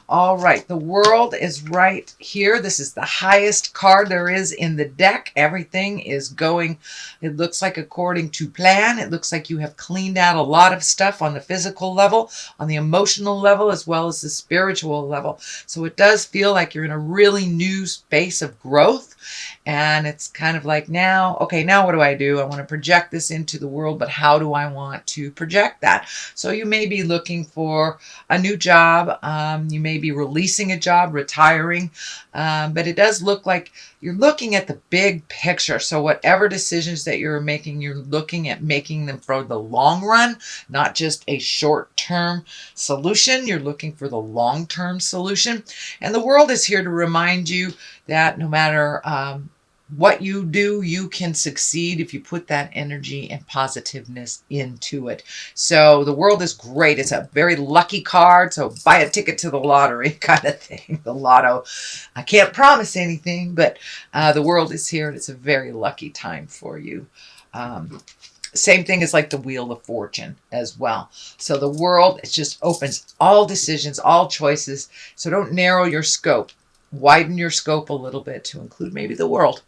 All right, the world is right here. This is the highest card there is in the deck. Everything is going, it looks like according to plan. It looks like you have cleaned out a lot of stuff on the physical level, on the emotional level, as well as the spiritual level. So it does feel like you're in a really new space of growth. And it's kind of like now, okay, now what do I do? I want to project this into the world, but how do I want to project that? So you may be looking for a new job. You may be releasing a job, retiring, but it does look like you're looking at the big picture. So whatever decisions that you're making, you're looking at making them for the long run, not just a short-term solution. You're looking for the long-term solution. And the world is here to remind you that no matter what you do, you can succeed if you put that energy and positiveness into it. So the world is great. It's a very lucky card. So buy a ticket to the lottery kind of thing. The lotto. I can't promise anything, but the world is here and it's a very lucky time for you. Same thing as like the Wheel of Fortune as well. So the world, it just opens all decisions, all choices. So don't narrow your scope. Widen your scope a little bit to include maybe the world.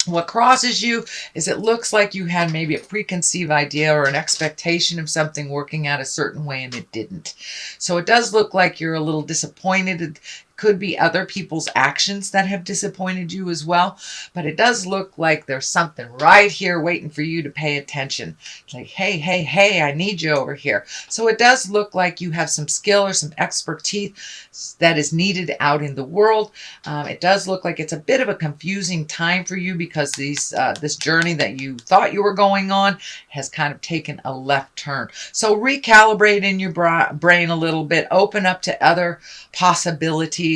What crosses you is it looks like you had maybe a preconceived idea or an expectation of something working out a certain way and it didn't. So it does look like you're a little disappointed. It could be other people's actions that have disappointed you as well. But it does look like there's something right here waiting for you to pay attention. It's like, hey, hey, hey, I need you over here. So it does look like you have some skill or some expertise that is needed out in the world. It does look like it's a bit of a confusing time for you because this journey that you thought you were going on has kind of taken a left turn. So recalibrate in your brain a little bit, open up to other possibilities.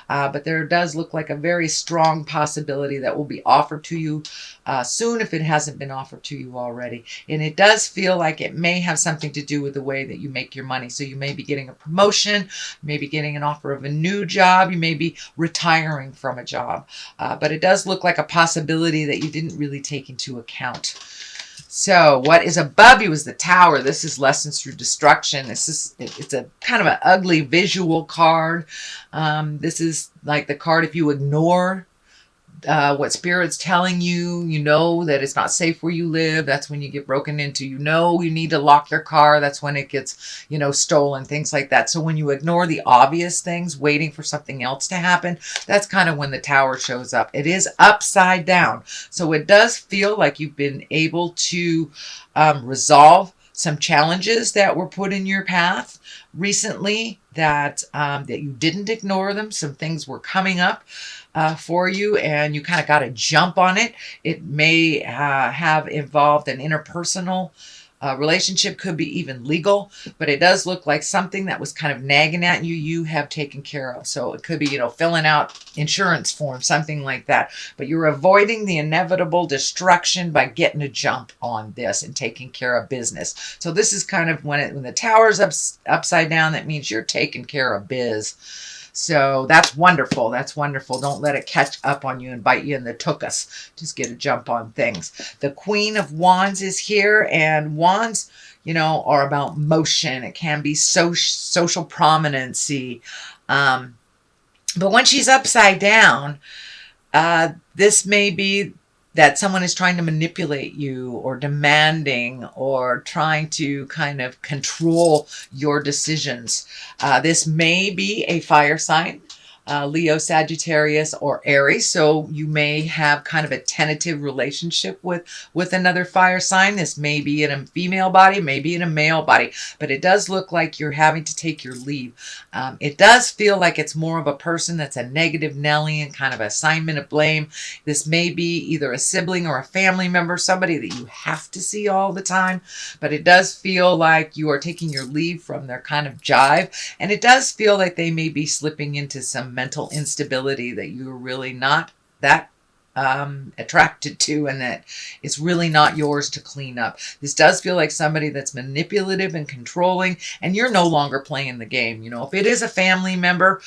But there does look like a very strong possibility that will be offered to you soon if it hasn't been offered to you already. And it does feel like it may have something to do with the way that you make your money. So you may be getting a promotion, maybe getting an offer of a new job, you may be retiring from a job. But it does look like a possibility that you didn't really take into account. So what is above you is the Tower. This is lessons through destruction. It's a kind of an ugly visual card. This is like the card if you ignore what Spirit's telling you, you know that it's not safe where you live. That's when you get broken into. You know you need to lock your car. That's when it gets, stolen, things like that. So when you ignore the obvious things, waiting for something else to happen, that's kind of when the Tower shows up. It is upside down. So it does feel like you've been able to resolve some challenges that were put in your path recently, that you didn't ignore them. Some things were coming up for you and you kind of got to jump on it. It may have involved an interpersonal relationship, could be even legal, but it does look like something that was kind of nagging at you, you have taken care of. So it could be, filling out insurance forms, something like that. But you're avoiding the inevitable destruction by getting a jump on this and taking care of business. So this is kind of when the Tower's upside down, that means you're taking care of biz. So that's wonderful. That's wonderful. Don't let it catch up on you and bite you in the tuchus. Just get a jump on things. The Queen of Wands is here, and wands, are about motion. It can be social prominency. But when she's upside down, this may be that someone is trying to manipulate you or demanding or trying to kind of control your decisions. This may be a fire sign, Leo, Sagittarius, or Aries. So you may have kind of a tentative relationship with another fire sign. This may be in a female body, maybe in a male body, but it does look like you're having to take your leave. It does feel like it's more of a person that's a negative Nelly and kind of assignment of blame. This may be either a sibling or a family member, somebody that you have to see all the time, but it does feel like you are taking your leave from their kind of jive. And it does feel like they may be slipping into some mental instability that you're really not that attracted to, and that it's really not yours to clean up. This does feel like somebody that's manipulative and controlling, and you're no longer playing the game. You know, if it is a family member,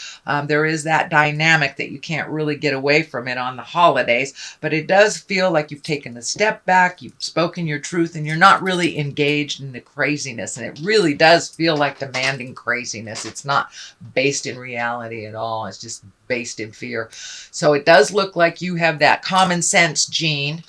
there is that dynamic that you can't really get away from it on the holidays, but it does feel like you've taken a step back, you've spoken your truth, and you're not really engaged in the craziness, and it really does feel like demanding craziness. It's not based in reality at all. It's just based in fear. So it does look like you have that common sense gene,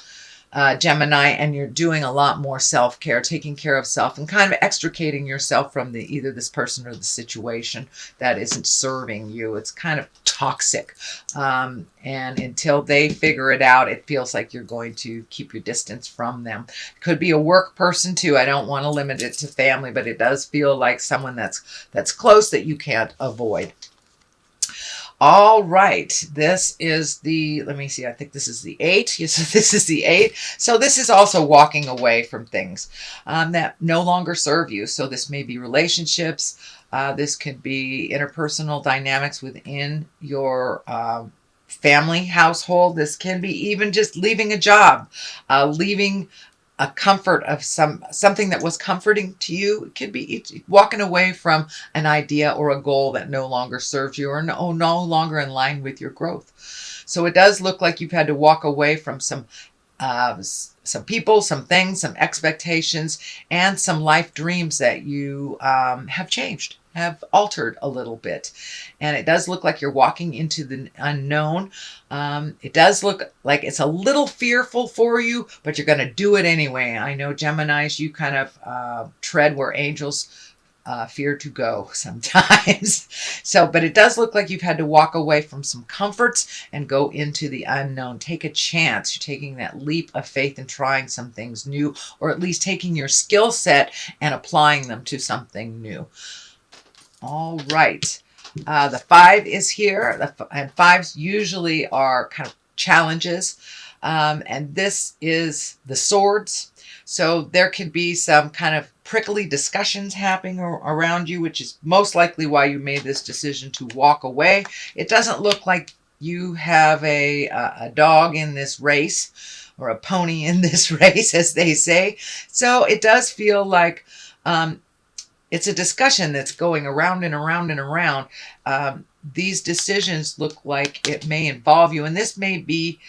Gemini, and you're doing a lot more self-care, taking care of self, and kind of extricating yourself from either this person or the situation that isn't serving you. It's kind of toxic. And until they figure it out, it feels like you're going to keep your distance from them. Could be a work person too. I don't want to limit it to family, but it does feel like someone that's close that you can't avoid. All right, this is the, let me see, I think this is the 8. Yes, this is the 8. So this is also walking away from things that no longer serve you. So this may be relationships. This could be interpersonal dynamics within your family household. This can be even just leaving a job, leaving a comfort of something that was comforting to you. It could be walking away from an idea or a goal that no longer serves you or no longer in line with your growth. So it does look like you've had to walk away from some people, some things, some expectations, and some life dreams that you have changed, have altered a little bit. And it does look like you're walking into the unknown. It does look like it's a little fearful for you, but you're going to do it anyway. I know Geminis, you kind of tread where angels fear to go sometimes. So, but it does look like you've had to walk away from some comforts and go into the unknown. Take a chance. You're taking that leap of faith and trying some things new, or at least taking your skill set and applying them to something new. All right. The 5 is here, and 5s usually are kind of challenges. And this is the swords. So there could be some kind of prickly discussions happening around you, which is most likely why you made this decision to walk away. It doesn't look like you have a dog in this race, or a pony in this race, as they say. So it does feel like it's a discussion that's going around and around and around. These decisions look like it may involve you, and this may be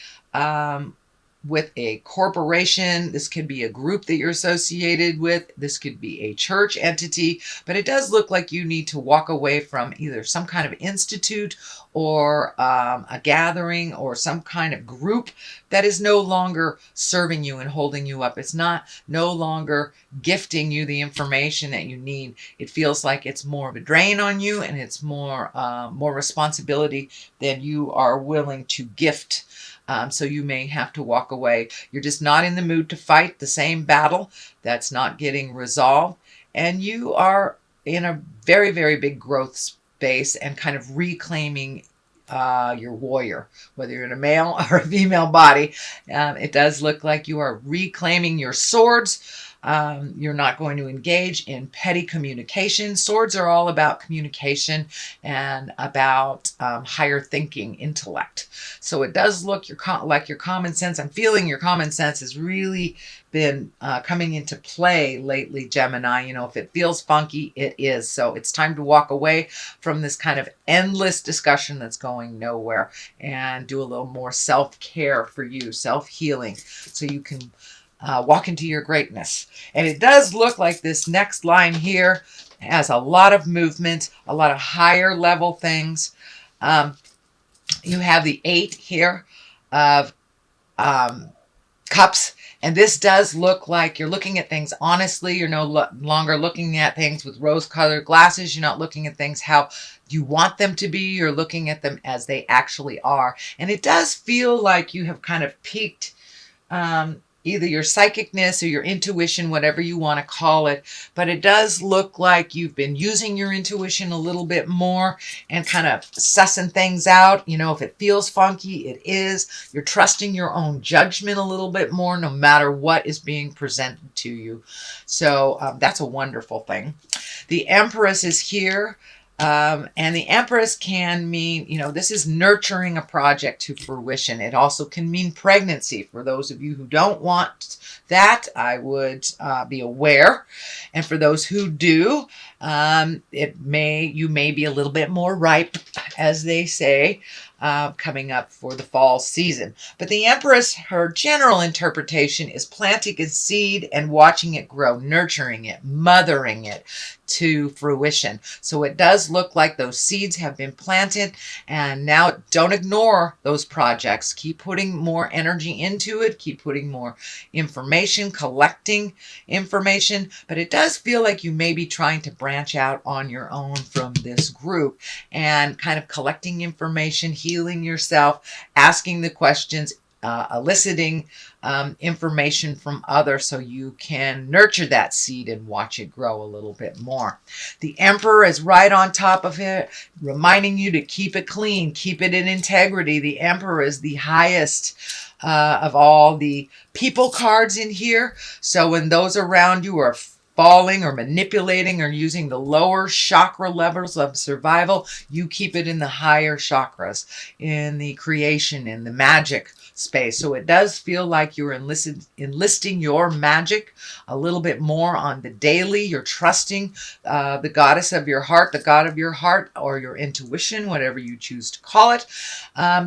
with a corporation. This could be a group that you're associated with. This could be a church entity, but it does look like you need to walk away from either some kind of institute or a gathering or some kind of group that is no longer serving you and holding you up. It's no longer gifting you the information that you need. It feels like it's more of a drain on you, and it's more responsibility than you are willing to gift. So you may have to walk away. You're just not in the mood to fight the same battle that's not getting resolved. And you are in a very, very big growth space and kind of reclaiming your warrior, whether you're in a male or a female body. It does look like you are reclaiming your swords. You're not going to engage in petty communication. Swords are all about communication and about higher thinking, intellect. So it does look like your common sense. I'm feeling your common sense has really been coming into play lately, Gemini. You know, if it feels funky, it is. So it's time to walk away from this kind of endless discussion that's going nowhere and do a little more self-care for you, self-healing, so you can walk into your greatness. And it does look like this next line here has a lot of movement, a lot of higher level things. You have the 8 here of cups. And this does look like you're looking at things honestly. You're no longer looking at things with rose-colored glasses. You're not looking at things how you want them to be. You're looking at them as they actually are. And it does feel like you have kind of peaked either your psychicness or your intuition, whatever you want to call it. But it does look like you've been using your intuition a little bit more and kind of sussing things out. You know, if it feels funky, it is. You're trusting your own judgment a little bit more, no matter what is being presented to you. So that's a wonderful thing. The Empress is here. And the Empress can mean, this is nurturing a project to fruition. It also can mean pregnancy. For those of you who don't want that, I would be aware. And for those who do, you may be a little bit more ripe, as they say, coming up for the fall season. But the Empress, her general interpretation is planting a seed and watching it grow, nurturing it, mothering it to fruition. So it does look like those seeds have been planted, and now don't ignore those projects. Keep putting more energy into it. Keep putting more information, collecting information. But it does feel like you may be trying to branch out on your own from this group and kind of collecting information, healing yourself, asking the questions, eliciting information from others so you can nurture that seed and watch it grow a little bit more. The Emperor is right on top of it, reminding you to keep it clean, keep it in integrity. The Emperor is the highest of all the people cards in here. So when those around you are falling or manipulating or using the lower chakra levels of survival, you keep it in the higher chakras, in the creation, in the magic space. So it does feel like you're enlisting your magic a little bit more on the daily. You're trusting the goddess of your heart, the god of your heart, or your intuition, whatever you choose to call it.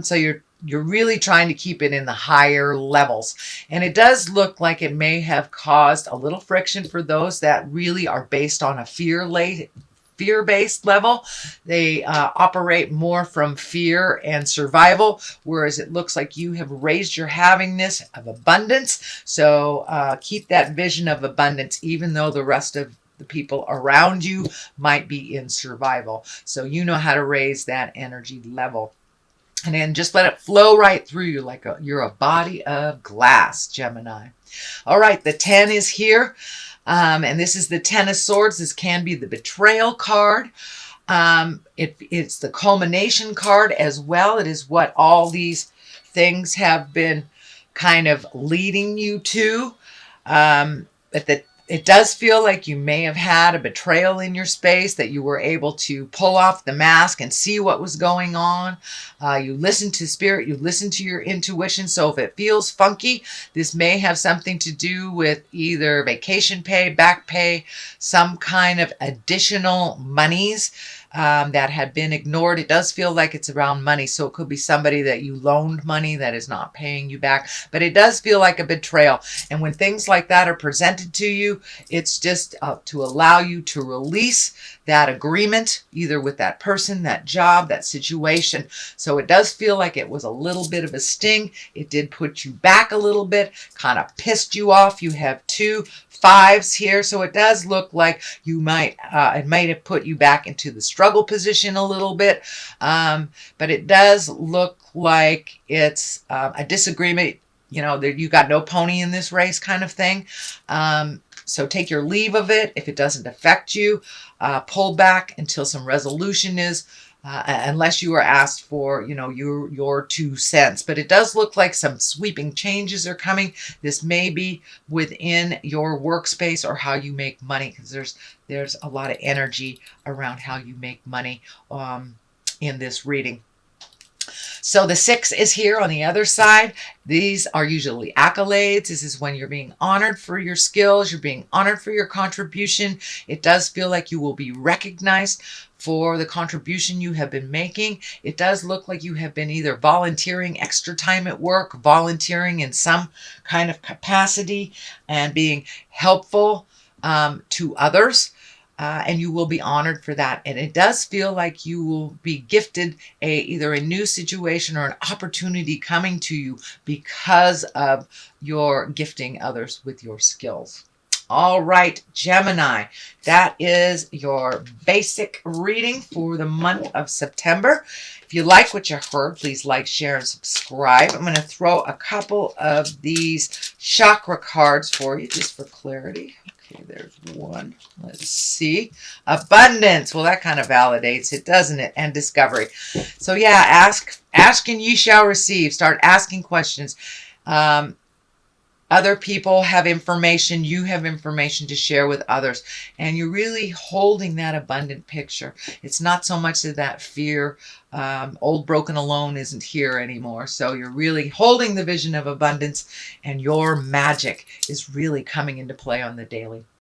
So you're really trying to keep it in the higher levels. And it does look like it may have caused a little friction for those that really are based on a fear-based level. They operate more from fear and survival, whereas it looks like you have raised your havingness of abundance. So keep that vision of abundance, even though the rest of the people around you might be in survival. So you know how to raise that energy level. And then just let it flow right through you like you're a body of glass, Gemini. All right, the 10 is here. And this is the 10 of Swords. This can be the betrayal card. It's the culmination card as well. It is what all these things have been kind of leading you to. It does feel like you may have had a betrayal in your space, that you were able to pull off the mask and see what was going on. You listen to spirit, you listen to your intuition. So if it feels funky, this may have something to do with either vacation pay, back pay, some kind of additional monies that had been ignored. It does feel like it's around money. So it could be somebody that you loaned money that is not paying you back. But it does feel like a betrayal. And when things like that are presented to you, it's just to allow you to release that agreement, either with that person, that job, that situation. So it does feel like it was a little bit of a sting. It did put you back a little bit, kind of pissed you off. You have 2 5s here, so it does look like you might it might have put you back into the struggle position a little bit, but it does look like it's a disagreement. You got no pony in this race kind of thing. So take your leave of it if it doesn't affect you. Pull back until some resolution is, unless you are asked for, your 2 cents. But it does look like some sweeping changes are coming. This may be within your workspace or how you make money, because there's a lot of energy around how you make money in this reading. So the 6 is here on the other side. These are usually accolades. This is when you're being honored for your skills. You're being honored for your contribution. It does feel like you will be recognized for the contribution you have been making. It does look like you have been either volunteering extra time at work, volunteering in some kind of capacity, and being helpful to others. And you will be honored for that. And it does feel like you will be gifted either a new situation or an opportunity coming to you because of your gifting others with your skills. All right, Gemini, that is your basic reading for the month of September. If you like what you heard, please like, share, and subscribe. I'm going to throw a couple of these chakra cards for you just for clarity. Okay, there's one. Let's see. Abundance. Well, that kind of validates it, doesn't it? And discovery. So yeah, ask and ye shall receive. Start asking questions. Other people have information, you have information to share with others, and you're really holding that abundant picture. It's not so much of that fear. Old broken alone isn't here anymore. So you're really holding the vision of abundance, and your magic is really coming into play on the daily.